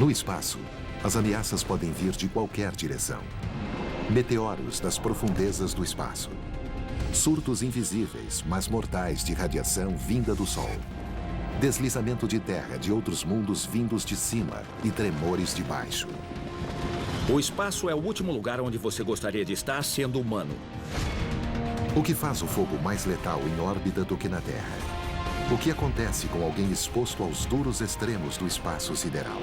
No espaço, as ameaças podem vir de qualquer direção. Meteoros das profundezas do espaço. Surtos invisíveis, mas mortais de radiação vinda do Sol. Deslizamento de terra de outros mundos vindos de cima e tremores de baixo. O espaço é o último lugar onde você gostaria de estar sendo humano. O que faz o fogo mais letal em órbita do que na Terra? O que acontece com alguém exposto aos duros extremos do espaço sideral?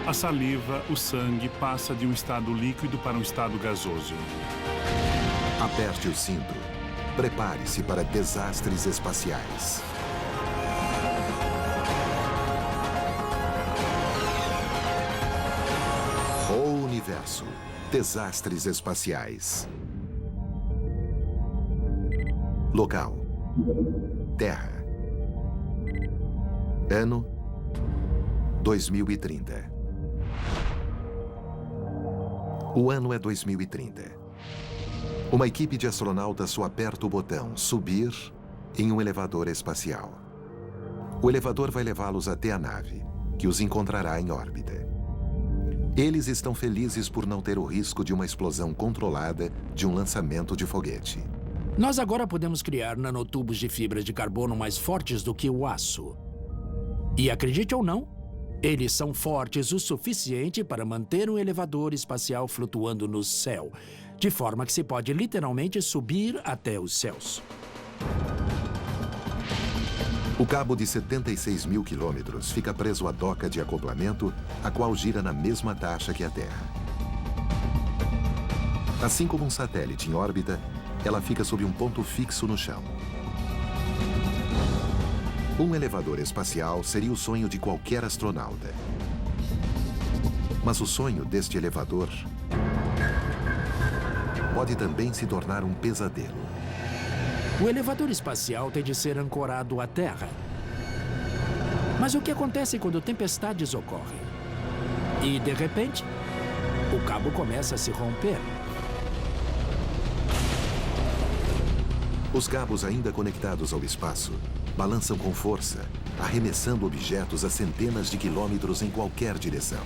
A saliva, o sangue, passa de um estado líquido para um estado gasoso. Aperte o cinto. Prepare-se para desastres espaciais. O universo. Desastres espaciais. Local: Terra. Ano: 2030. O ano é 2030. Uma equipe de astronautas só aperta o botão subir em um elevador espacial. O elevador vai levá-los até a nave, que os encontrará em órbita. Eles estão felizes por não ter o risco de uma explosão controlada de um lançamento de foguete. Nós agora podemos criar nanotubos de fibra de carbono mais fortes do que o aço. E acredite ou não, eles são fortes o suficiente para manter um elevador espacial flutuando no céu, de forma que se pode literalmente subir até os céus. O cabo de 76 mil quilômetros fica preso à doca de acoplamento, a qual gira na mesma taxa que a Terra. Assim como um satélite em órbita, ela fica sob um ponto fixo no chão. Um elevador espacial seria o sonho de qualquer astronauta. Mas o sonho deste elevador pode também se tornar um pesadelo. O elevador espacial tem de ser ancorado à Terra. Mas o que acontece quando tempestades ocorrem? E, de repente, o cabo começa a se romper. Os cabos ainda conectados ao espaço balançam com força, arremessando objetos a centenas de quilômetros em qualquer direção.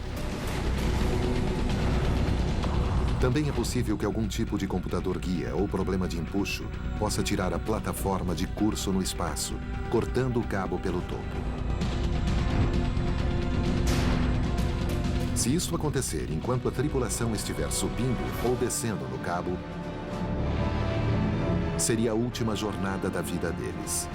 Também é possível que algum tipo de computador guia ou problema de empuxo possa tirar a plataforma de curso no espaço, cortando o cabo pelo topo. Se isso acontecer enquanto a tripulação estiver subindo ou descendo no cabo, seria a última jornada da vida deles.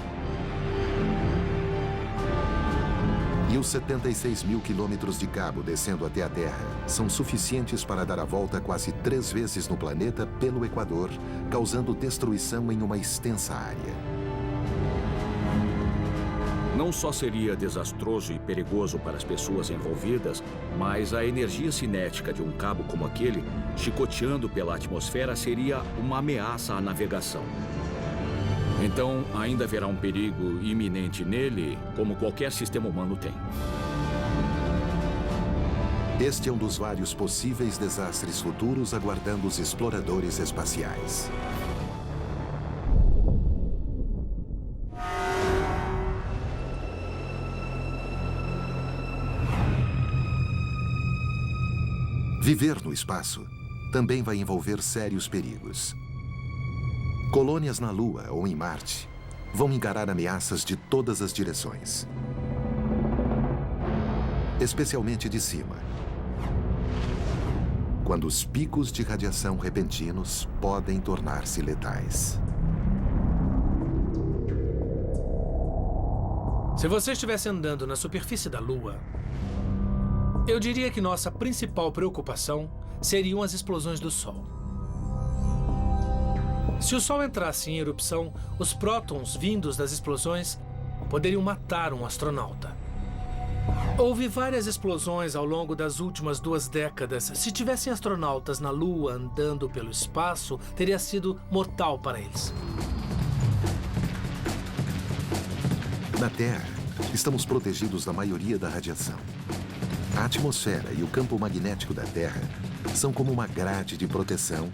E os 76 mil quilômetros de cabo descendo até a Terra são suficientes para dar a volta quase 3 vezes no planeta pelo Equador, causando destruição em uma extensa área. Não só seria desastroso e perigoso para as pessoas envolvidas, mas a energia cinética de um cabo como aquele, chicoteando pela atmosfera, seria uma ameaça à navegação. Então, ainda haverá um perigo iminente nele, como qualquer sistema humano tem. Este é um dos vários possíveis desastres futuros aguardando os exploradores espaciais. Viver no espaço também vai envolver sérios perigos. Colônias na Lua ou em Marte vão encarar ameaças de todas as direções, especialmente de cima, quando os picos de radiação repentinos podem tornar-se letais. Se você estivesse andando na superfície da Lua, eu diria que nossa principal preocupação seriam as explosões do Sol. Se o Sol entrasse em erupção, os prótons vindos das explosões poderiam matar um astronauta. Houve várias explosões ao longo das últimas 2 décadas. Se tivessem astronautas na Lua andando pelo espaço, teria sido mortal para eles. Na Terra, estamos protegidos da maioria da radiação. A atmosfera e o campo magnético da Terra são como uma grade de proteção,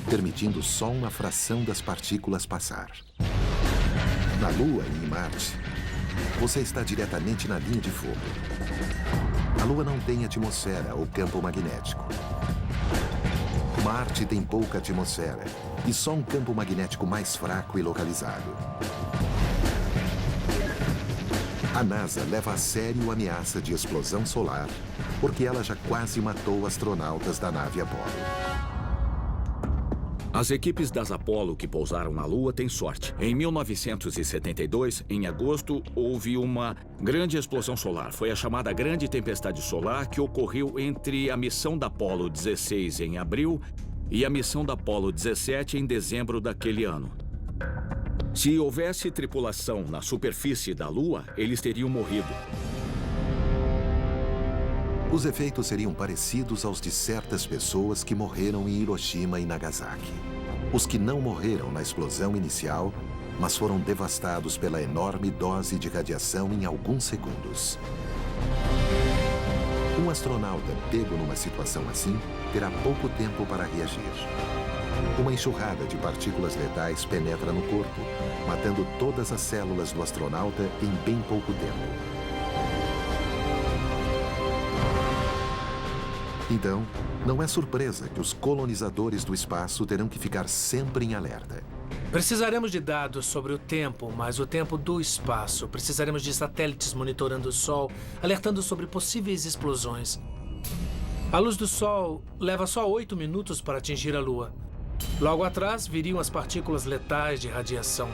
permitindo só uma fração das partículas passar. Na Lua e em Marte, você está diretamente na linha de fogo. A Lua não tem atmosfera ou campo magnético. Marte tem pouca atmosfera e só um campo magnético mais fraco e localizado. A NASA leva a sério a ameaça de explosão solar porque ela já quase matou astronautas da nave Apollo. As equipes das Apollo que pousaram na Lua têm sorte. Em 1972, em agosto, houve uma grande explosão solar. Foi a chamada Grande Tempestade Solar que ocorreu entre a missão da Apollo 16 em abril e a missão da Apollo 17 em dezembro daquele ano. Se houvesse tripulação na superfície da Lua, eles teriam morrido. Os efeitos seriam parecidos aos de certas pessoas que morreram em Hiroshima e Nagasaki. Os que não morreram na explosão inicial, mas foram devastados pela enorme dose de radiação em alguns segundos. Um astronauta pego numa situação assim terá pouco tempo para reagir. Uma enxurrada de partículas letais penetra no corpo, matando todas as células do astronauta em bem pouco tempo. Então, não é surpresa que os colonizadores do espaço terão que ficar sempre em alerta. Precisaremos de dados sobre o tempo, mas o tempo do espaço. Precisaremos de satélites monitorando o Sol, alertando sobre possíveis explosões. A luz do Sol leva só 8 minutos para atingir a Lua. Logo atrás, viriam as partículas letais de radiação.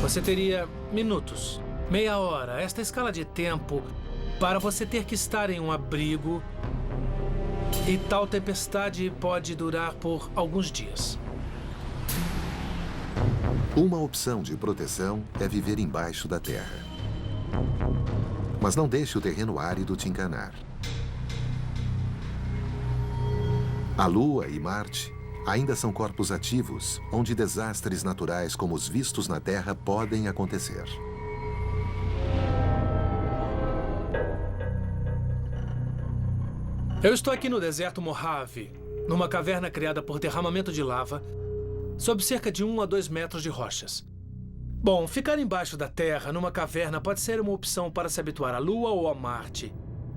Você teria minutos, meia hora, esta escala de tempo, para você ter que estar em um abrigo. E tal tempestade pode durar por alguns dias. Uma opção de proteção é viver embaixo da terra. Mas não deixe o terreno árido te enganar. A Lua e Marte ainda são corpos ativos, onde desastres naturais como os vistos na Terra podem acontecer. Eu estou aqui no deserto Mojave, numa caverna criada por derramamento de lava, sob cerca de 1 a 2 metros de rochas. Bom, ficar embaixo da Terra, numa caverna, pode ser uma opção para se habituar à Lua ou a Marte.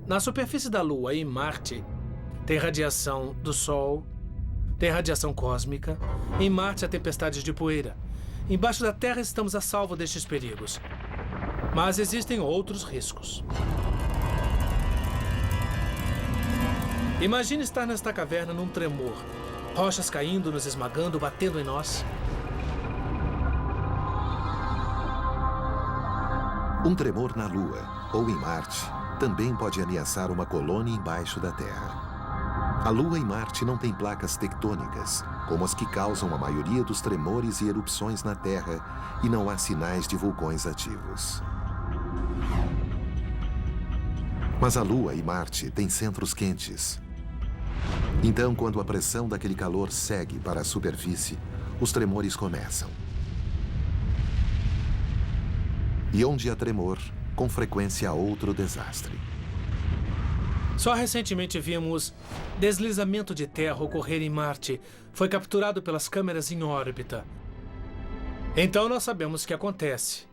Na superfície da Lua e Marte, tem radiação do Sol, tem radiação cósmica. Em Marte, há tempestades de poeira. Embaixo da Terra, estamos a salvo destes perigos. Mas existem outros riscos. Imagine estar nesta caverna num tremor. Rochas caindo, nos esmagando, batendo em nós. Um tremor na Lua ou em Marte também pode ameaçar uma colônia embaixo da Terra. A Lua e Marte não têm placas tectônicas, como as que causam a maioria dos tremores e erupções na Terra, e não há sinais de vulcões ativos. Mas a Lua e Marte têm centros quentes. Então, quando a pressão daquele calor segue para a superfície, os tremores começam. E onde há tremor, com frequência há outro desastre. Só recentemente vimos deslizamento de terra ocorrer em Marte. Foi capturado pelas câmeras em órbita. Então nós sabemos o que acontece.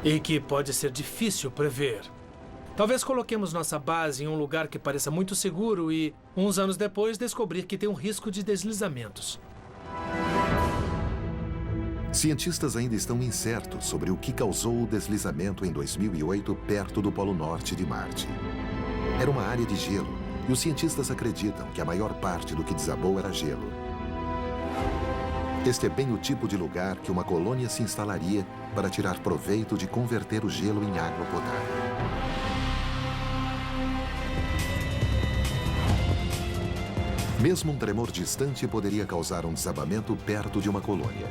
E que pode ser difícil prever. Talvez coloquemos nossa base em um lugar que pareça muito seguro e, uns anos depois, descobrir que tem um risco de deslizamentos. Cientistas ainda estão incertos sobre o que causou o deslizamento em 2008 perto do Polo Norte de Marte. Era uma área de gelo e os cientistas acreditam que a maior parte do que desabou era gelo. Este é bem o tipo de lugar que uma colônia se instalaria para tirar proveito de converter o gelo em água potável. Mesmo um tremor distante poderia causar um desabamento perto de uma colônia.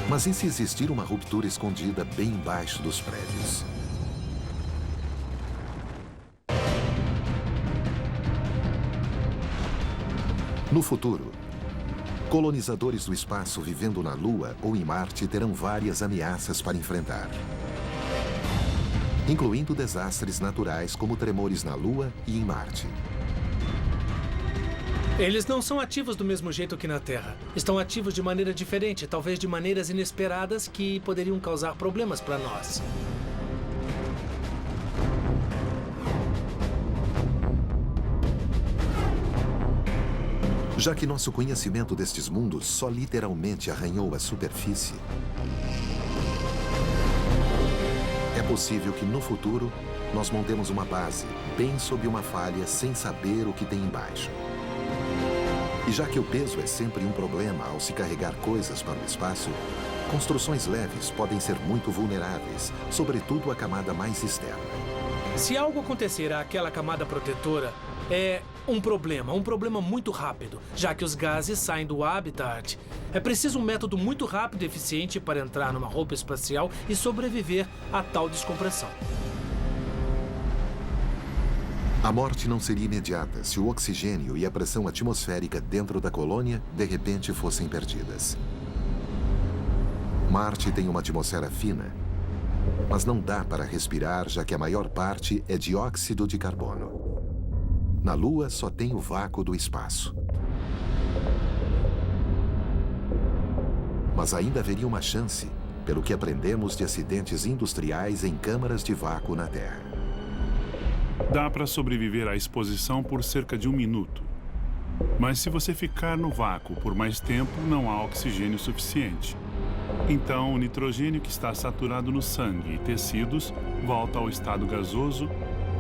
Mas e se existir uma ruptura escondida bem embaixo dos prédios? No futuro, colonizadores do espaço vivendo na Lua ou em Marte terão várias ameaças para enfrentar, incluindo desastres naturais como tremores na Lua e em Marte. Eles não são ativos do mesmo jeito que na Terra. Estão ativos de maneira diferente, talvez de maneiras inesperadas que poderiam causar problemas para nós. Já que nosso conhecimento destes mundos só literalmente arranhou a superfície, é possível que no futuro nós montemos uma base bem sob uma falha sem saber o que tem embaixo. E já que o peso é sempre um problema ao se carregar coisas para o espaço, construções leves podem ser muito vulneráveis, sobretudo a camada mais externa. Se algo acontecer àquela camada protetora, é um problema muito rápido, já que os gases saem do habitat. É preciso um método muito rápido e eficiente para entrar numa roupa espacial e sobreviver a tal descompressão. A morte não seria imediata se o oxigênio e a pressão atmosférica dentro da colônia de repente fossem perdidas. Marte tem uma atmosfera fina, mas não dá para respirar, já que a maior parte é dióxido de carbono. Na Lua só tem o vácuo do espaço. Mas ainda haveria uma chance, pelo que aprendemos de acidentes industriais em câmaras de vácuo na Terra. Dá para sobreviver à exposição por cerca de 1 minuto. Mas se você ficar no vácuo por mais tempo, não há oxigênio suficiente. Então, o nitrogênio que está saturado no sangue e tecidos volta ao estado gasoso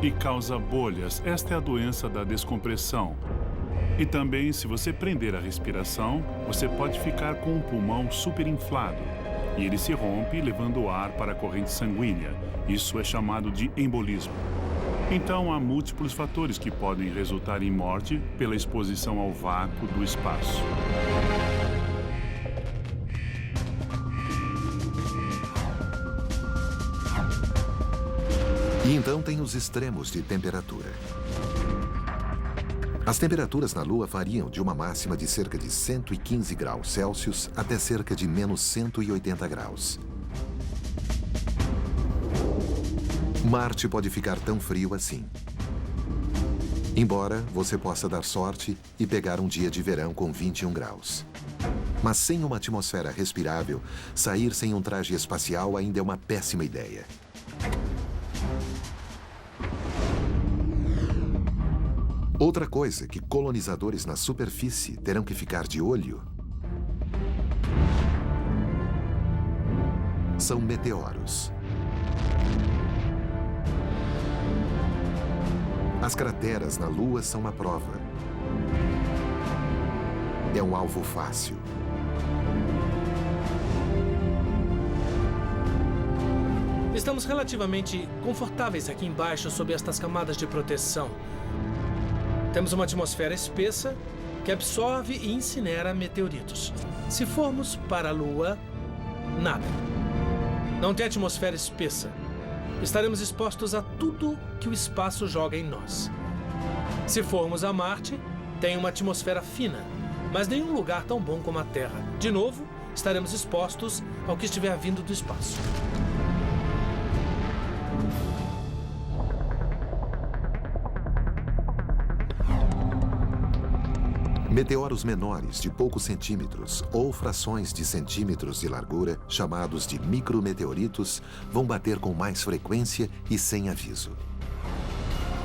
e causa bolhas. Esta é a doença da descompressão. E também, se você prender a respiração, você pode ficar com um pulmão superinflado. E ele se rompe, levando o ar para a corrente sanguínea. Isso é chamado de embolismo. Então, há múltiplos fatores que podem resultar em morte pela exposição ao vácuo do espaço. E então tem os extremos de temperatura. As temperaturas na Lua variam de uma máxima de cerca de 115 graus Celsius até cerca de menos 180 graus. Marte pode ficar tão frio assim. Embora você possa dar sorte e pegar um dia de verão com 21 graus. Mas sem uma atmosfera respirável, sair sem um traje espacial ainda é uma péssima ideia. Outra coisa que colonizadores na superfície terão que ficar de olho são meteoros. As crateras na Lua são uma prova. É um alvo fácil. Estamos relativamente confortáveis aqui embaixo sob estas camadas de proteção. Temos uma atmosfera espessa que absorve e incinera meteoritos. Se formos para a Lua, nada. Não tem atmosfera espessa. Estaremos expostos a tudo que o espaço joga em nós. Se formos a Marte, tem uma atmosfera fina, mas nenhum lugar tão bom como a Terra. De novo, estaremos expostos ao que estiver vindo do espaço. Meteoros menores de poucos centímetros ou frações de centímetros de largura, chamados de micrometeoritos, vão bater com mais frequência e sem aviso.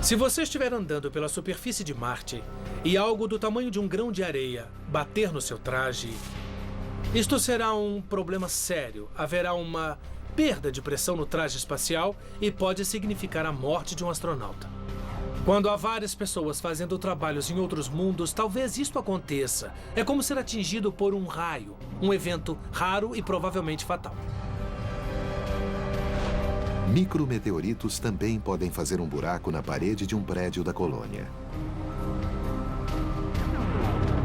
Se você estiver andando pela superfície de Marte e algo do tamanho de um grão de areia bater no seu traje, isto será um problema sério. Haverá uma perda de pressão no traje espacial e pode significar a morte de um astronauta. Quando há várias pessoas fazendo trabalhos em outros mundos, talvez isto aconteça. É como ser atingido por um raio, um evento raro e provavelmente fatal. Micrometeoritos também podem fazer um buraco na parede de um prédio da colônia.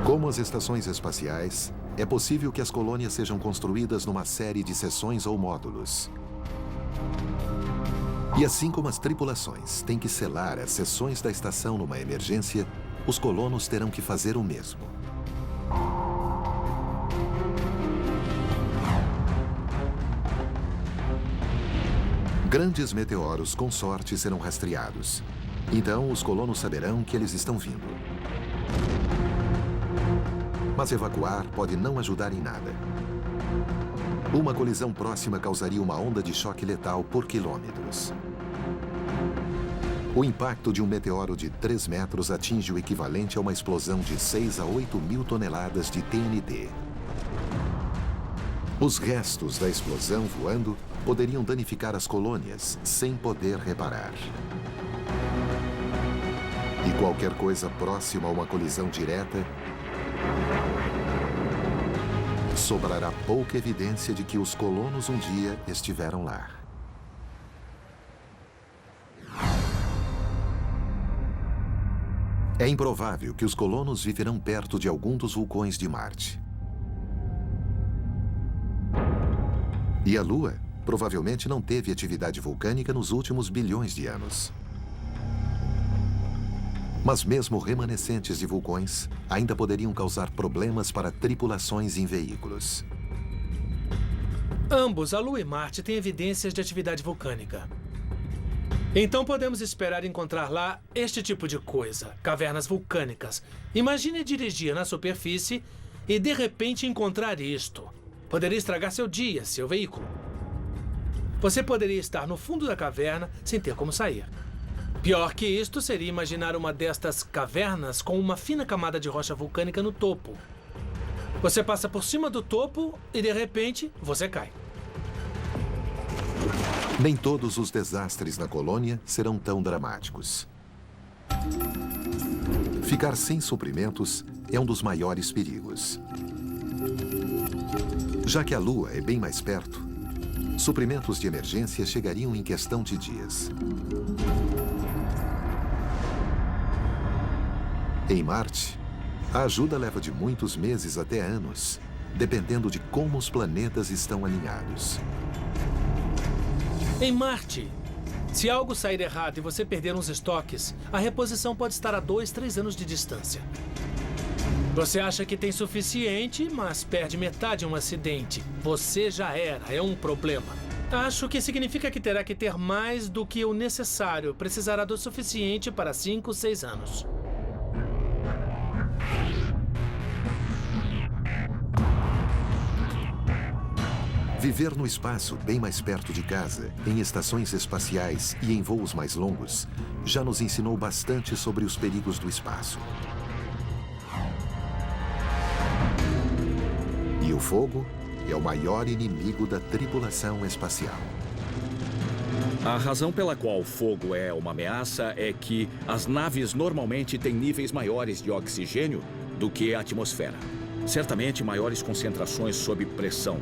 Como as estações espaciais, é possível que as colônias sejam construídas numa série de seções ou módulos. E assim como as tripulações têm que selar as seções da estação numa emergência, os colonos terão que fazer o mesmo. Grandes meteoros, com sorte, serão rastreados. Então, os colonos saberão que eles estão vindo. Mas evacuar pode não ajudar em nada. Uma colisão próxima causaria uma onda de choque letal por quilômetros. O impacto de um meteoro de 3 metros atinge o equivalente a uma explosão de 6 a 8 mil toneladas de TNT. Os restos da explosão voando poderiam danificar as colônias sem poder reparar. E qualquer coisa próxima a uma colisão direta sobrará pouca evidência de que os colonos um dia estiveram lá. É improvável que os colonos viverão perto de algum dos vulcões de Marte. E a Lua provavelmente não teve atividade vulcânica nos últimos bilhões de anos. Mas mesmo remanescentes de vulcões ainda poderiam causar problemas para tripulações em veículos. Ambos, a Lua e Marte, têm evidências de atividade vulcânica. Então podemos esperar encontrar lá este tipo de coisa, cavernas vulcânicas. Imagine dirigir na superfície e de repente encontrar isto. Poderia estragar seu dia, seu veículo. Você poderia estar no fundo da caverna sem ter como sair. Pior que isto seria imaginar uma destas cavernas com uma fina camada de rocha vulcânica no topo. Você passa por cima do topo e de repente você cai. Nem todos os desastres na colônia serão tão dramáticos. Ficar sem suprimentos é um dos maiores perigos. Já que a Lua é bem mais perto, suprimentos de emergência chegariam em questão de dias. Em Marte, a ajuda leva de muitos meses até anos, dependendo de como os planetas estão alinhados. Em Marte, se algo sair errado e você perder uns estoques, a reposição pode estar a 2, 3 anos de distância. Você acha que tem suficiente, mas perde metade em um acidente. Você já era, é um problema. Acho que significa que terá que ter mais do que o necessário. Precisará do suficiente para 5, 6 anos. Viver no espaço bem mais perto de casa, em estações espaciais e em voos mais longos, já nos ensinou bastante sobre os perigos do espaço. E o fogo é o maior inimigo da tripulação espacial. A razão pela qual o fogo é uma ameaça é que as naves normalmente têm níveis maiores de oxigênio do que a atmosfera. Certamente maiores concentrações sob pressão.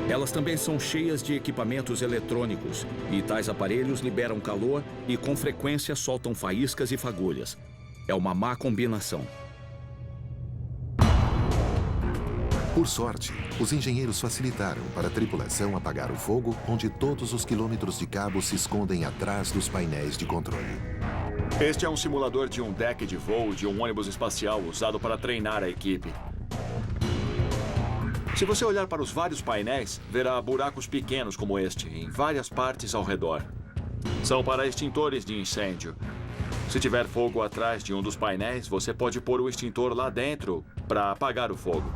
Elas também são cheias de equipamentos eletrônicos e tais aparelhos liberam calor e com frequência soltam faíscas e fagulhas. É uma má combinação. Por sorte, os engenheiros facilitaram para a tripulação apagar o fogo onde todos os quilômetros de cabo se escondem atrás dos painéis de controle. Este é um simulador de um deck de voo de um ônibus espacial usado para treinar a equipe. Se você olhar para os vários painéis, verá buracos pequenos como este, em várias partes ao redor. São para extintores de incêndio. Se tiver fogo atrás de um dos painéis, você pode pôr o extintor lá dentro para apagar o fogo.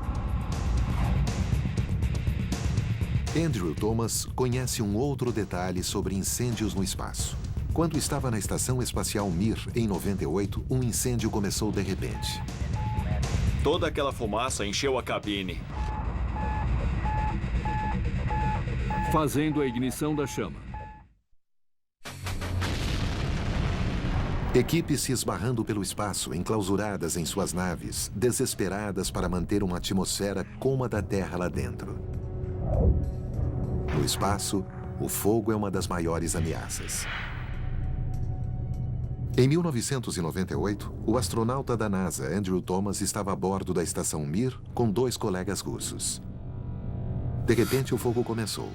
Andrew Thomas conhece um outro detalhe sobre incêndios no espaço. Quando estava na Estação Espacial Mir, em 98, um incêndio começou de repente. Toda aquela fumaça encheu a cabine, fazendo a ignição da chama. Equipes se esbarrando pelo espaço, enclausuradas em suas naves, desesperadas para manter uma atmosfera como a da Terra lá dentro. No espaço, o fogo é uma das maiores ameaças. Em 1998, o astronauta da NASA, Andrew Thomas, estava a bordo da estação Mir com 2 colegas russos. De repente, o fogo começou.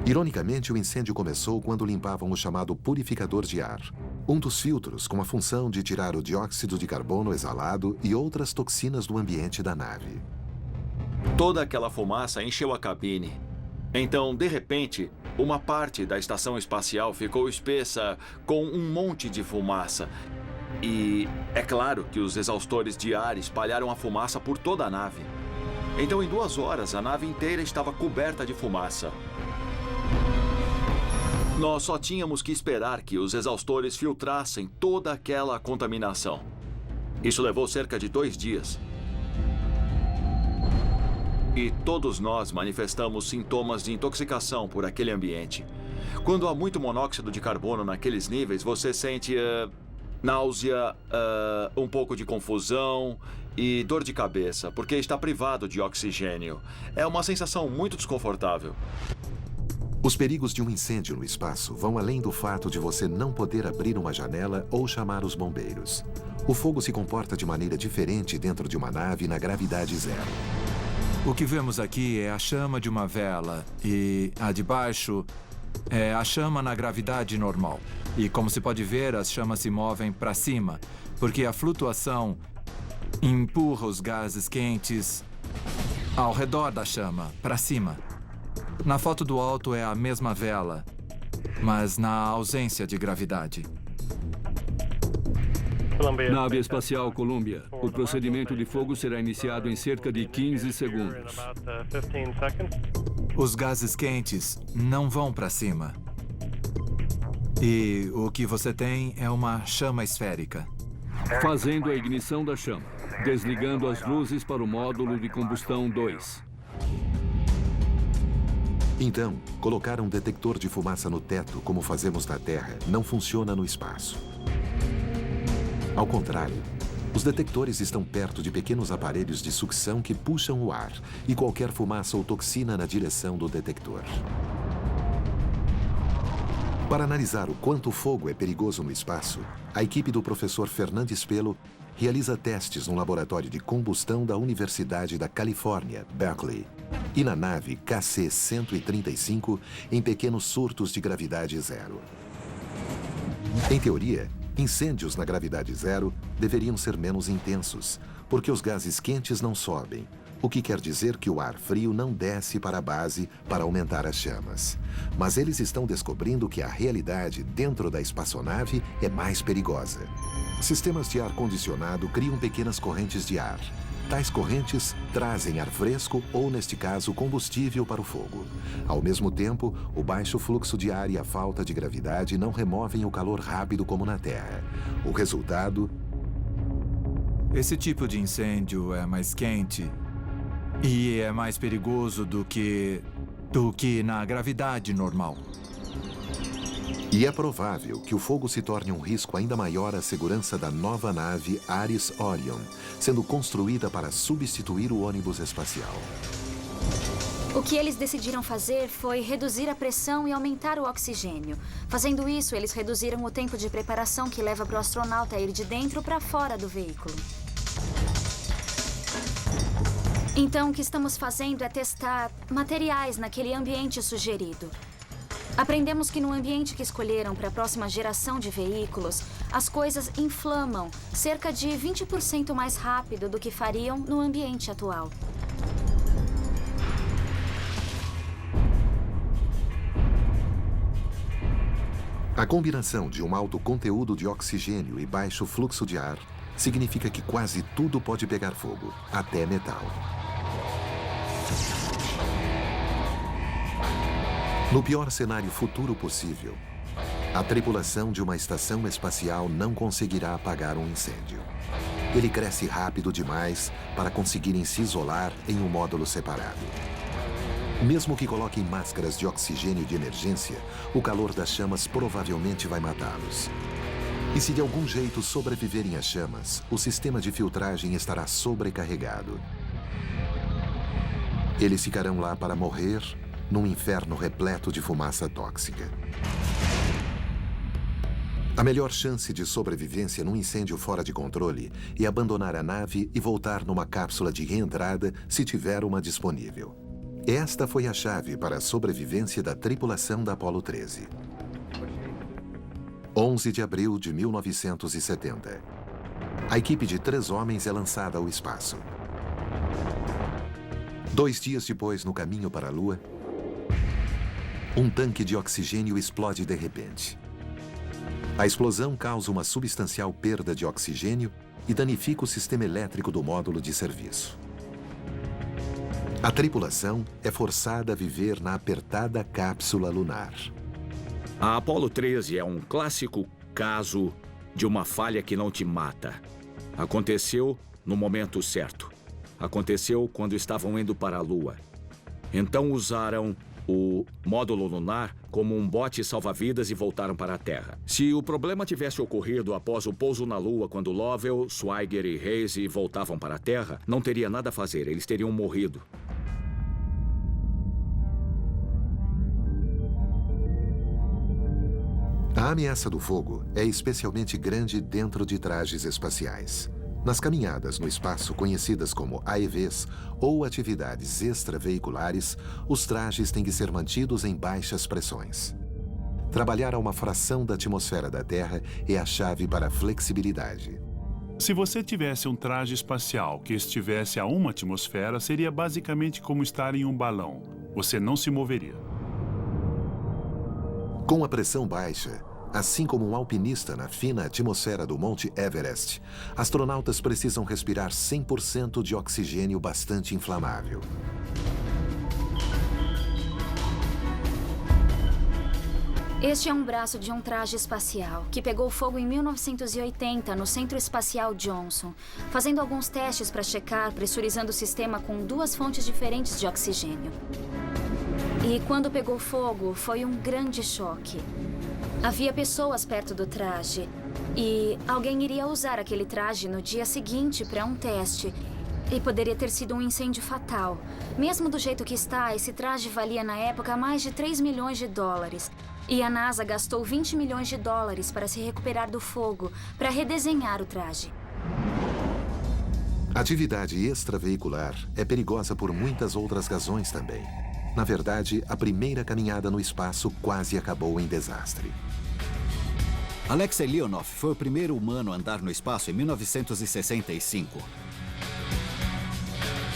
Ironicamente, o incêndio começou quando limpavam o chamado purificador de ar, um dos filtros com a função de tirar o dióxido de carbono exalado e outras toxinas do ambiente da nave. Toda aquela fumaça encheu a cabine. Então, de repente, uma parte da estação espacial ficou espessa com um monte de fumaça. E é claro que os exaustores de ar espalharam a fumaça por toda a nave. Então, em 2 horas, a nave inteira estava coberta de fumaça. Nós só tínhamos que esperar que os exaustores filtrassem toda aquela contaminação. Isso levou cerca de 2 dias. E todos nós manifestamos sintomas de intoxicação por aquele ambiente. Quando há muito monóxido de carbono naqueles níveis, você sente náusea, um pouco de confusão e dor de cabeça, porque está privado de oxigênio. É uma sensação muito desconfortável. Os perigos de um incêndio no espaço vão além do fato de você não poder abrir uma janela ou chamar os bombeiros. O fogo se comporta de maneira diferente dentro de uma nave na gravidade zero. O que vemos aqui é a chama de uma vela e a de baixo é a chama na gravidade normal. E como se pode ver, as chamas se movem para cima, porque a flutuação empurra os gases quentes ao redor da chama, para cima. Na foto do alto é a mesma vela, mas na ausência de gravidade. Nave espacial Columbia. O procedimento de fogo será iniciado em cerca de 15 segundos. Os gases quentes não vão para cima. E o que você tem é uma chama esférica. Fazendo a ignição da chama. Desligando as luzes para o módulo de combustão 2. Então, colocar um detector de fumaça no teto, como fazemos na Terra, não funciona no espaço. Ao contrário, os detectores estão perto de pequenos aparelhos de sucção que puxam o ar e qualquer fumaça ou toxina na direção do detector. Para analisar o quanto o fogo é perigoso no espaço, a equipe do professor Fernandes Pelo realiza testes no laboratório de combustão da Universidade da Califórnia, Berkeley, e na nave KC-135 em pequenos surtos de gravidade zero. Em teoria, incêndios na gravidade zero deveriam ser menos intensos, porque os gases quentes não sobem, o que quer dizer que o ar frio não desce para a base para aumentar as chamas. Mas eles estão descobrindo que a realidade dentro da espaçonave é mais perigosa. Sistemas de ar-condicionado criam pequenas correntes de ar. Tais correntes trazem ar fresco ou, neste caso, combustível para o fogo. Ao mesmo tempo, o baixo fluxo de ar e a falta de gravidade não removem o calor rápido como na Terra. O resultado... Esse tipo de incêndio é mais quente e é mais perigoso do que na gravidade normal. E é provável que o fogo se torne um risco ainda maior à segurança da nova nave Ares Orion, sendo construída para substituir o ônibus espacial. O que eles decidiram fazer foi reduzir a pressão e aumentar o oxigênio. Fazendo isso, eles reduziram o tempo de preparação que leva para o astronauta ir de dentro para fora do veículo. Então, o que estamos fazendo é testar materiais naquele ambiente sugerido. Aprendemos que no ambiente que escolheram para a próxima geração de veículos, as coisas inflamam cerca de 20% mais rápido do que fariam no ambiente atual. A combinação de um alto conteúdo de oxigênio e baixo fluxo de ar significa que quase tudo pode pegar fogo, até metal. No pior cenário futuro possível, a tripulação de uma estação espacial não conseguirá apagar um incêndio. Ele cresce rápido demais para conseguirem se isolar em um módulo separado. Mesmo que coloquem máscaras de oxigênio de emergência, o calor das chamas provavelmente vai matá-los. E se de algum jeito sobreviverem às chamas, o sistema de filtragem estará sobrecarregado. Eles ficarão lá para morrer num inferno repleto de fumaça tóxica. A melhor chance de sobrevivência num incêndio fora de controle é abandonar a nave e voltar numa cápsula de reentrada se tiver uma disponível. Esta foi a chave para a sobrevivência da tripulação da Apollo 13. 11 de abril de 1970. A equipe de 3 homens é lançada ao espaço. 2 dias depois, no caminho para a Lua, um tanque de oxigênio explode de repente. A explosão causa uma substancial perda de oxigênio e danifica o sistema elétrico do módulo de serviço. A tripulação é forçada a viver na apertada cápsula lunar. A Apollo 13 é um clássico caso de uma falha que não te mata. Aconteceu no momento certo. Aconteceu quando estavam indo para a Lua. Então usaram o módulo lunar como um bote salva-vidas e voltaram para a Terra. Se o problema tivesse ocorrido após o pouso na Lua, quando Lovell, Swigert e Hazy voltavam para a Terra, não teria nada a fazer, eles teriam morrido. A ameaça do fogo é especialmente grande dentro de trajes espaciais. Nas caminhadas no espaço conhecidas como AEVs ou atividades extraveiculares, os trajes têm que ser mantidos em baixas pressões. Trabalhar a uma fração da atmosfera da Terra é a chave para a flexibilidade. Se você tivesse um traje espacial que estivesse a 1 atmosfera, seria basicamente como estar em um balão. Você não se moveria. Com a pressão baixa, assim como um alpinista na fina atmosfera do Monte Everest, astronautas precisam respirar 100% de oxigênio bastante inflamável. Este é um braço de um traje espacial que pegou fogo em 1980 no Centro Espacial Johnson, fazendo alguns testes para checar, pressurizando o sistema com 2 fontes diferentes de oxigênio. E quando pegou fogo, foi um grande choque. Havia pessoas perto do traje e alguém iria usar aquele traje no dia seguinte para um teste. E poderia ter sido um incêndio fatal. Mesmo do jeito que está, esse traje valia na época mais de 3 milhões de dólares. E a NASA gastou 20 milhões de dólares para se recuperar do fogo, para redesenhar o traje. Atividade extraveicular é perigosa por muitas outras razões também. Na verdade, a primeira caminhada no espaço quase acabou em desastre. Alexei Leonov foi o primeiro humano a andar no espaço em 1965.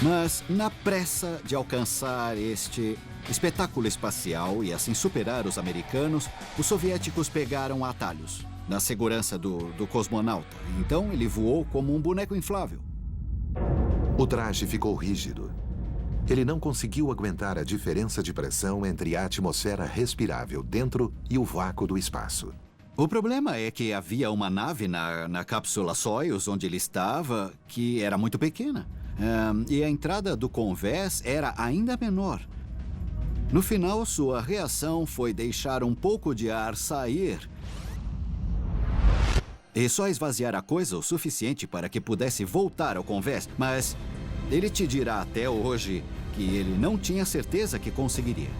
Mas, na pressa de alcançar este espetáculo espacial e assim superar os americanos, os soviéticos pegaram atalhos na segurança do cosmonauta. Então, ele voou como um boneco inflável. O traje ficou rígido. Ele não conseguiu aguentar a diferença de pressão entre a atmosfera respirável dentro e o vácuo do espaço. O problema é que havia uma nave na cápsula Soyuz, onde ele estava, que era muito pequena. E a entrada do convés era ainda menor. No final, sua reação foi deixar um pouco de ar sair e só esvaziar a coisa o suficiente para que pudesse voltar ao convés. Mas ele te dirá até hoje que ele não tinha certeza que conseguiria.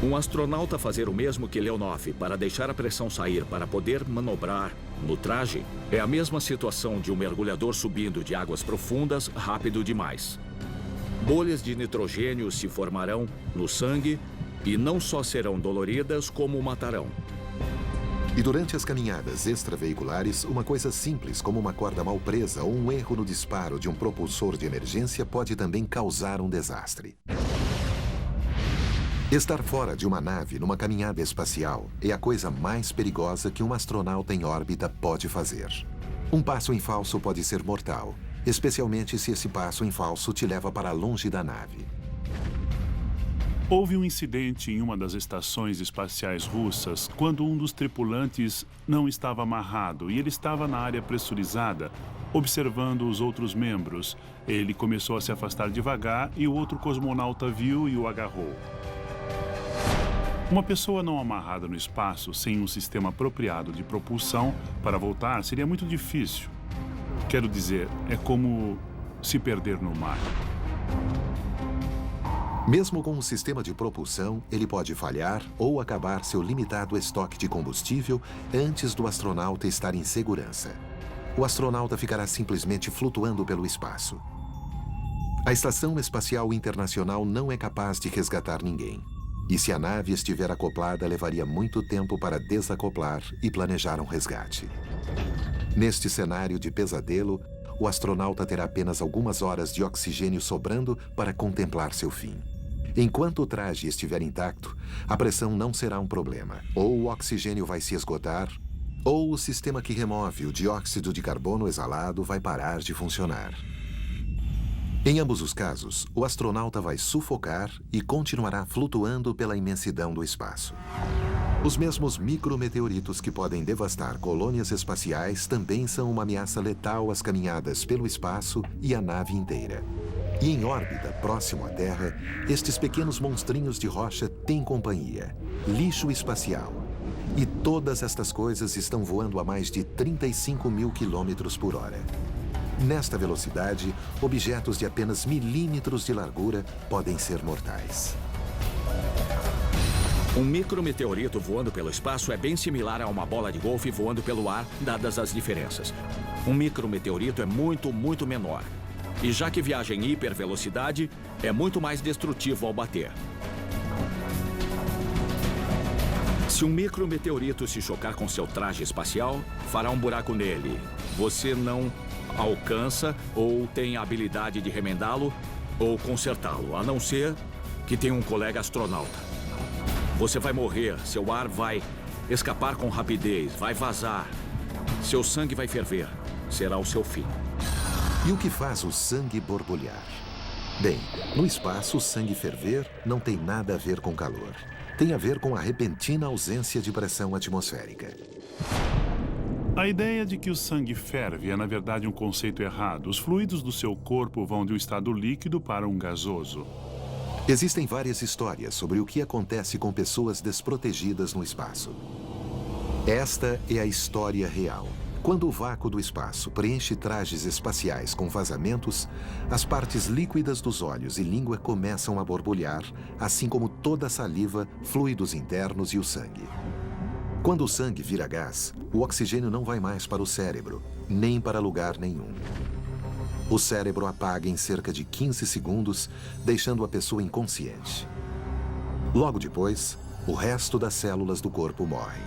Um astronauta fazer o mesmo que Leonov para deixar a pressão sair para poder manobrar no traje é a mesma situação de um mergulhador subindo de águas profundas rápido demais. Bolhas de nitrogênio se formarão no sangue e não só serão doloridas, como o matarão. E durante as caminhadas extraveiculares, uma coisa simples como uma corda mal presa ou um erro no disparo de um propulsor de emergência pode também causar um desastre. Estar fora de uma nave numa caminhada espacial é a coisa mais perigosa que um astronauta em órbita pode fazer. Um passo em falso pode ser mortal, especialmente se esse passo em falso te leva para longe da nave. Houve um incidente em uma das estações espaciais russas quando um dos tripulantes não estava amarrado e ele estava na área pressurizada, observando os outros membros. Ele começou a se afastar devagar e o outro cosmonauta viu e o agarrou. Uma pessoa não amarrada no espaço, sem um sistema apropriado de propulsão para voltar, seria muito difícil. Quero dizer, é como se perder no mar. Mesmo com um sistema de propulsão, ele pode falhar ou acabar seu limitado estoque de combustível antes do astronauta estar em segurança. O astronauta ficará simplesmente flutuando pelo espaço. A Estação Espacial Internacional não é capaz de resgatar ninguém. E se a nave estiver acoplada, levaria muito tempo para desacoplar e planejar um resgate. Neste cenário de pesadelo, o astronauta terá apenas algumas horas de oxigênio sobrando para contemplar seu fim. Enquanto o traje estiver intacto, a pressão não será um problema. Ou o oxigênio vai se esgotar, ou o sistema que remove o dióxido de carbono exalado vai parar de funcionar. Em ambos os casos, o astronauta vai sufocar e continuará flutuando pela imensidão do espaço. Os mesmos micrometeoritos que podem devastar colônias espaciais também são uma ameaça letal às caminhadas pelo espaço e à nave inteira. E em órbita, próximo à Terra, estes pequenos monstrinhos de rocha têm companhia: lixo espacial. E todas estas coisas estão voando a mais de 35 mil quilômetros por hora. Nesta velocidade, objetos de apenas milímetros de largura podem ser mortais. Um micrometeorito voando pelo espaço é bem similar a uma bola de golfe voando pelo ar, dadas as diferenças. Um micrometeorito é muito menor. E já que viaja em hipervelocidade, é muito mais destrutivo ao bater. Se um micrometeorito se chocar com seu traje espacial, fará um buraco nele. Você não alcança ou tem a habilidade de remendá-lo ou consertá-lo, a não ser que tenha um colega astronauta. Você vai morrer, seu ar vai escapar com rapidez, vai vazar. Seu sangue vai ferver. Será o seu fim. E o que faz o sangue borbulhar? Bem, no espaço, o sangue ferver não tem nada a ver com calor. Tem a ver com a repentina ausência de pressão atmosférica. A ideia de que o sangue ferve é, na verdade, um conceito errado. Os fluidos do seu corpo vão de um estado líquido para um gasoso. Existem várias histórias sobre o que acontece com pessoas desprotegidas no espaço. Esta é a história real. Quando o vácuo do espaço preenche trajes espaciais com vazamentos, as partes líquidas dos olhos e língua começam a borbulhar, assim como toda a saliva, fluidos internos e o sangue. Quando o sangue vira gás, o oxigênio não vai mais para o cérebro, nem para lugar nenhum. O cérebro apaga em cerca de 15 segundos, deixando a pessoa inconsciente. Logo depois, o resto das células do corpo morrem.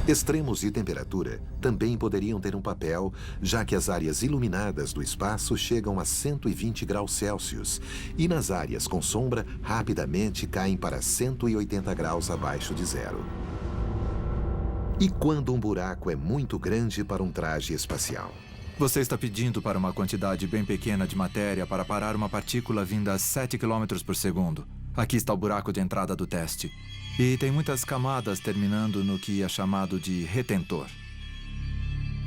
Extremos de temperatura também poderiam ter um papel, já que as áreas iluminadas do espaço chegam a 120 graus Celsius e nas áreas com sombra rapidamente caem para 180 graus abaixo de zero. E quando um buraco é muito grande para um traje espacial? Você está pedindo para uma quantidade bem pequena de matéria para parar uma partícula vinda a 7 km por segundo. Aqui está o buraco de entrada do teste. E tem muitas camadas terminando no que é chamado de retentor.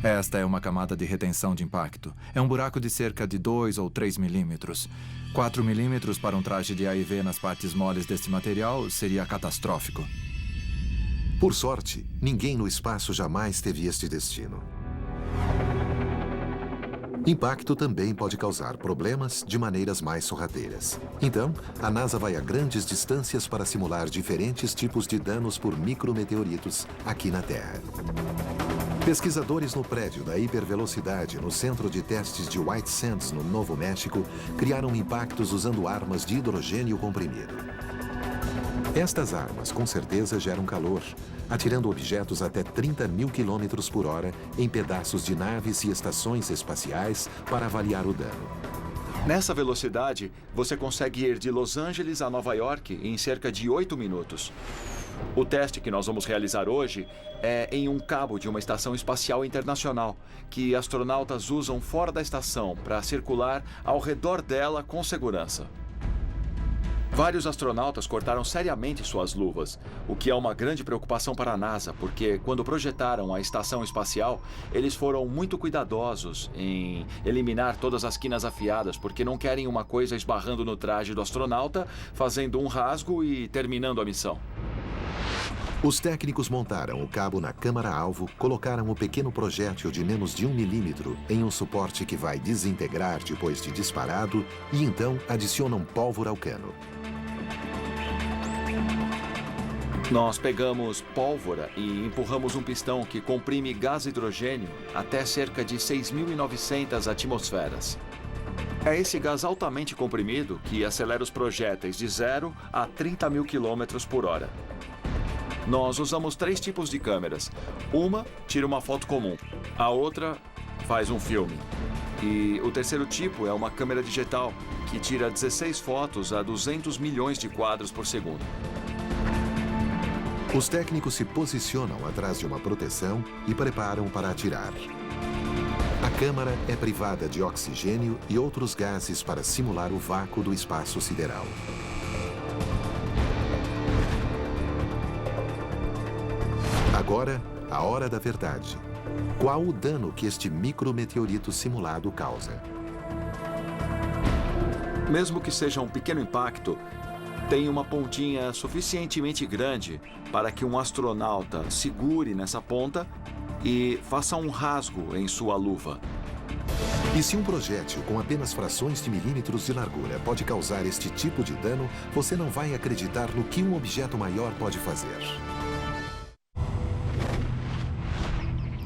Esta é uma camada de retenção de impacto. É um buraco de cerca de 2 ou 3 milímetros. 4 milímetros para um traje de AIV nas partes moles deste material seria catastrófico. Por sorte, ninguém no espaço jamais teve este destino. Impacto também pode causar problemas de maneiras mais sorrateiras. Então, a NASA vai a grandes distâncias para simular diferentes tipos de danos por micrometeoritos aqui na Terra. Pesquisadores no prédio da hipervelocidade no Centro de Testes de White Sands, no Novo México, criaram impactos usando armas de hidrogênio comprimido. Estas armas, com certeza, geram calor, atirando objetos até 30 mil quilômetros por hora em pedaços de naves e estações espaciais para avaliar o dano. Nessa velocidade, você consegue ir de Los Angeles a Nova York em cerca de 8 minutos. O teste que nós vamos realizar hoje é em um cabo de uma estação espacial internacional, que astronautas usam fora da estação para circular ao redor dela com segurança. Vários astronautas cortaram seriamente suas luvas, o que é uma grande preocupação para a NASA, porque quando projetaram a estação espacial, eles foram muito cuidadosos em eliminar todas as quinas afiadas, porque não querem uma coisa esbarrando no traje do astronauta, fazendo um rasgo e terminando a missão. Os técnicos montaram o cabo na câmara-alvo, colocaram o pequeno projétil de menos de 1 milímetro em um suporte que vai desintegrar depois de disparado e então adicionam pólvora ao cano. Nós pegamos pólvora e empurramos um pistão que comprime gás hidrogênio até cerca de 6.900 atmosferas. É esse gás altamente comprimido que acelera os projéteis de 0 a 30 mil quilômetros por hora. Nós usamos 3 tipos de câmeras. Uma tira uma foto comum, a outra faz um filme. E o terceiro tipo é uma câmera digital que tira 16 fotos a 200 milhões de quadros por segundo. Os técnicos se posicionam atrás de uma proteção e preparam para atirar. A câmara é privada de oxigênio e outros gases para simular o vácuo do espaço sideral. Agora, a hora da verdade. Qual o dano que este micrometeorito simulado causa? Mesmo que seja um pequeno impacto, tem uma pontinha suficientemente grande para que um astronauta segure nessa ponta e faça um rasgo em sua luva. E se um projétil com apenas frações de milímetros de largura pode causar este tipo de dano, você não vai acreditar no que um objeto maior pode fazer.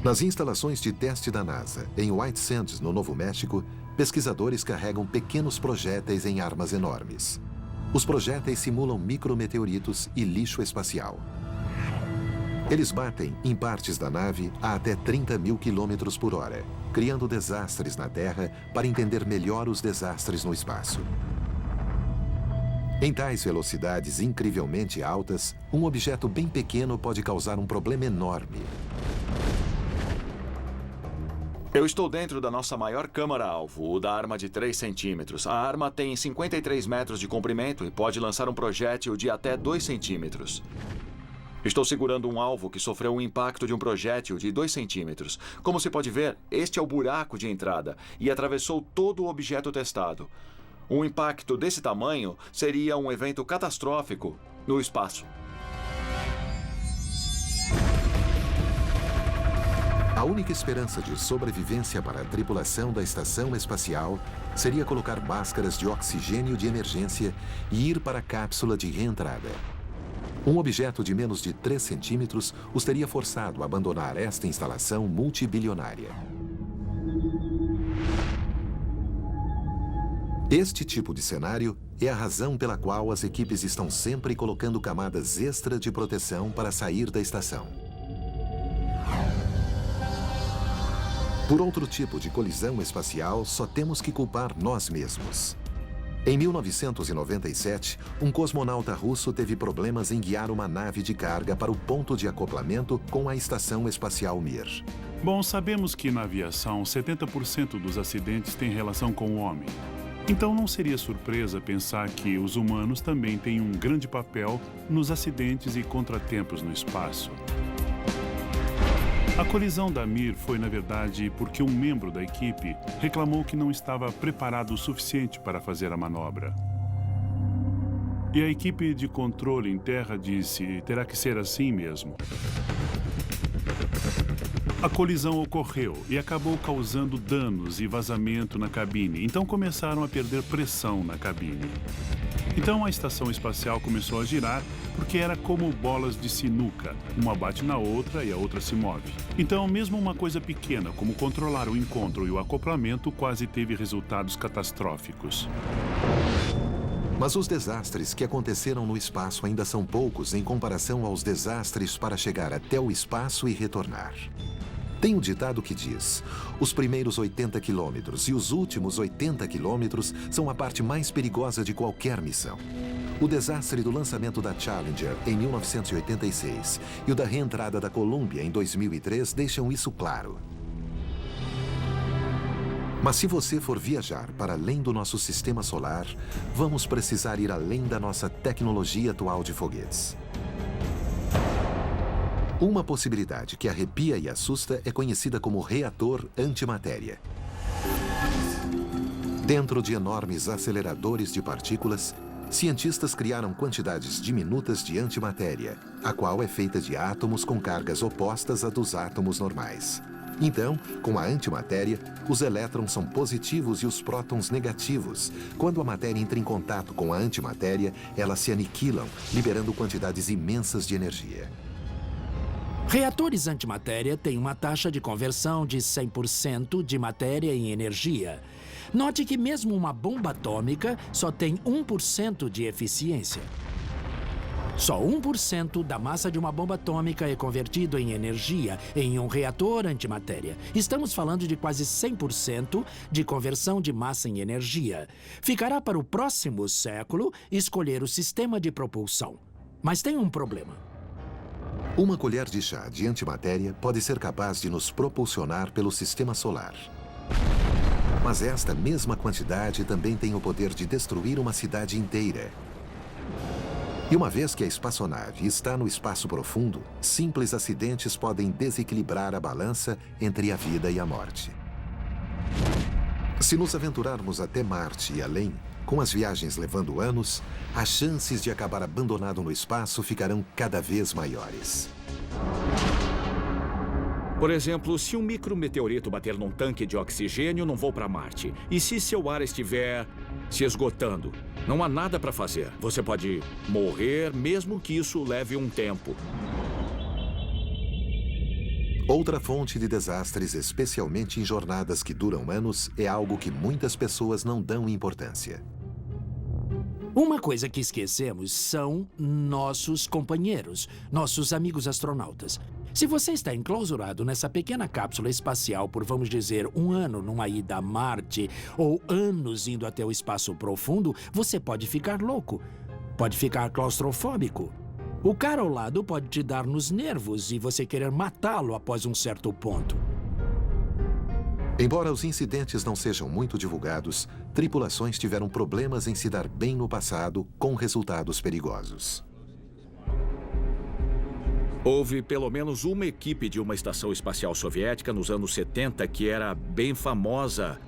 Nas instalações de teste da NASA, em White Sands, no Novo México, pesquisadores carregam pequenos projéteis em armas enormes. Os projéteis simulam micrometeoritos e lixo espacial. Eles batem em partes da nave a até 30 mil quilômetros por hora, criando desastres na Terra para entender melhor os desastres no espaço. Em tais velocidades incrivelmente altas, um objeto bem pequeno pode causar um problema enorme. Eu estou dentro da nossa maior câmara-alvo, o da arma de 3 centímetros. A arma tem 53 metros de comprimento e pode lançar um projétil de até 2 centímetros. Estou segurando um alvo que sofreu um impacto de um projétil de 2 centímetros. Como se pode ver, este é o buraco de entrada e atravessou todo o objeto testado. Um impacto desse tamanho seria um evento catastrófico no espaço. A única esperança de sobrevivência para a tripulação da estação espacial seria colocar máscaras de oxigênio de emergência e ir para a cápsula de reentrada. Um objeto de menos de 3 centímetros os teria forçado a abandonar esta instalação multibilionária. Este tipo de cenário é a razão pela qual as equipes estão sempre colocando camadas extra de proteção para sair da estação. Por outro tipo de colisão espacial, só temos que culpar nós mesmos. Em 1997, um cosmonauta russo teve problemas em guiar uma nave de carga para o ponto de acoplamento com a Estação Espacial Mir. Bom, sabemos que na aviação 70% dos acidentes têm relação com o homem. Então não seria surpresa pensar que os humanos também têm um grande papel nos acidentes e contratempos no espaço. A colisão da Mir foi, na verdade, porque um membro da equipe reclamou que não estava preparado o suficiente para fazer a manobra. E a equipe de controle em terra disse: terá que ser assim mesmo. A colisão ocorreu e acabou causando danos e vazamento na cabine, então começaram a perder pressão na cabine. Então a estação espacial começou a girar porque era como bolas de sinuca. Uma bate na outra e a outra se move. Então, mesmo uma coisa pequena como controlar o encontro e o acoplamento quase teve resultados catastróficos. Mas os desastres que aconteceram no espaço ainda são poucos em comparação aos desastres para chegar até o espaço e retornar. Tem um ditado que diz: os primeiros 80 quilômetros e os últimos 80 quilômetros são a parte mais perigosa de qualquer missão. O desastre do lançamento da Challenger em 1986 e o da reentrada da Columbia em 2003 deixam isso claro. Mas se você for viajar para além do nosso sistema solar, vamos precisar ir além da nossa tecnologia atual de foguetes. Uma possibilidade que arrepia e assusta é conhecida como reator antimatéria. Dentro de enormes aceleradores de partículas, cientistas criaram quantidades diminutas de antimatéria, a qual é feita de átomos com cargas opostas à dos átomos normais. Então, com a antimatéria, os elétrons são positivos e os prótons negativos. Quando a matéria entra em contato com a antimatéria, elas se aniquilam, liberando quantidades imensas de energia. Reatores antimatéria têm uma taxa de conversão de 100% de matéria em energia. Note que mesmo uma bomba atômica só tem 1% de eficiência. Só 1% da massa de uma bomba atômica é convertido em energia em um reator antimatéria. Estamos falando de quase 100% de conversão de massa em energia. Ficará para o próximo século escolher o sistema de propulsão. Mas tem um problema. Uma colher de chá de antimatéria pode ser capaz de nos propulsionar pelo sistema solar. Mas esta mesma quantidade também tem o poder de destruir uma cidade inteira. E uma vez que a espaçonave está no espaço profundo, simples acidentes podem desequilibrar a balança entre a vida e a morte. Se nos aventurarmos até Marte e além, com as viagens levando anos, as chances de acabar abandonado no espaço ficarão cada vez maiores. Por exemplo, se um micrometeorito bater num tanque de oxigênio num voo para Marte, e se seu ar estiver se esgotando, não há nada para fazer. Você pode morrer, mesmo que isso leve um tempo. Outra fonte de desastres, especialmente em jornadas que duram anos, é algo que muitas pessoas não dão importância. Uma coisa que esquecemos são nossos companheiros, nossos amigos astronautas. Se você está enclausurado nessa pequena cápsula espacial por, vamos dizer, 1 ano numa ida a Marte ou anos indo até o espaço profundo, você pode ficar louco, pode ficar claustrofóbico. O cara ao lado pode te dar nos nervos e você querer matá-lo após um certo ponto. Embora os incidentes não sejam muito divulgados, tripulações tiveram problemas em se dar bem no passado, com resultados perigosos. Houve pelo menos uma equipe de uma estação espacial soviética nos anos 70 que era bem famosa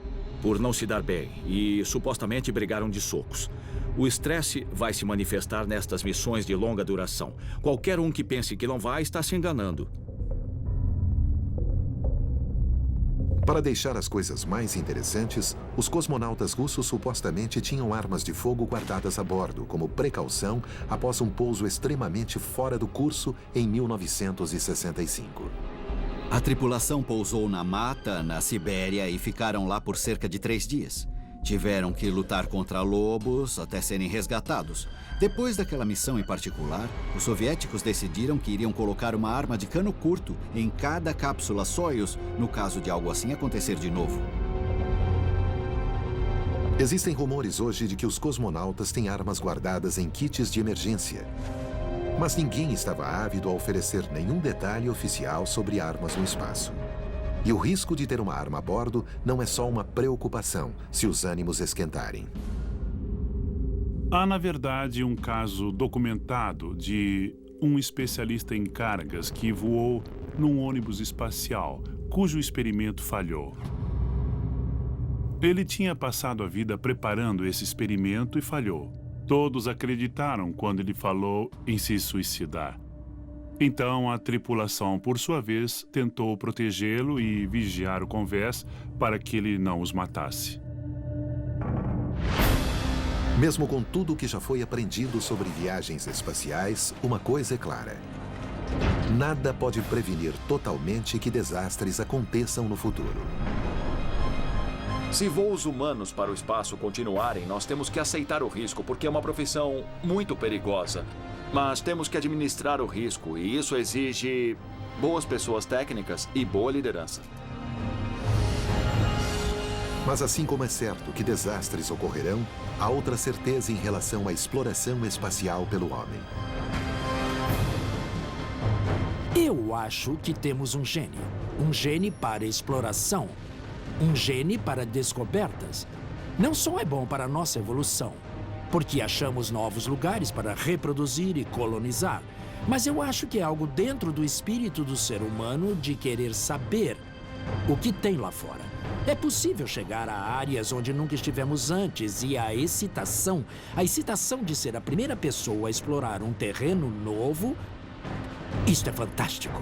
por não se dar bem e supostamente brigaram de socos. O estresse vai se manifestar nestas missões de longa duração. Qualquer um que pense que não vai está se enganando. Para deixar as coisas mais interessantes, os cosmonautas russos supostamente tinham armas de fogo guardadas a bordo, como precaução após um pouso extremamente fora do curso em 1965. A tripulação pousou na mata, na Sibéria, e ficaram lá por cerca de 3 dias. Tiveram que lutar contra lobos até serem resgatados. Depois daquela missão em particular, os soviéticos decidiram que iriam colocar uma arma de cano curto em cada cápsula Soyuz, no caso de algo assim acontecer de novo. Existem rumores hoje de que os cosmonautas têm armas guardadas em kits de emergência. Mas ninguém estava ávido a oferecer nenhum detalhe oficial sobre armas no espaço. E o risco de ter uma arma a bordo não é só uma preocupação se os ânimos esquentarem. Há, na verdade, um caso documentado de um especialista em cargas que voou num ônibus espacial, cujo experimento falhou. Ele tinha passado a vida preparando esse experimento e falhou. Todos acreditaram quando ele falou em se suicidar. Então, a tripulação, por sua vez, tentou protegê-lo e vigiar o convés para que ele não os matasse. Mesmo com tudo o que já foi aprendido sobre viagens espaciais, uma coisa é clara. Nada pode prevenir totalmente que desastres aconteçam no futuro. Se voos humanos para o espaço continuarem, nós temos que aceitar o risco, porque é uma profissão muito perigosa. Mas temos que administrar o risco, e isso exige boas pessoas técnicas e boa liderança. Mas assim como é certo que desastres ocorrerão, há outra certeza em relação à exploração espacial pelo homem. Eu acho que temos um gênio. Um gene para exploração. Um gene para descobertas. Não só é bom para a nossa evolução, porque achamos novos lugares para reproduzir e colonizar, mas eu acho que é algo dentro do espírito do ser humano de querer saber o que tem lá fora. É possível chegar a áreas onde nunca estivemos antes e a excitação de ser a primeira pessoa a explorar um terreno novo, isto é fantástico.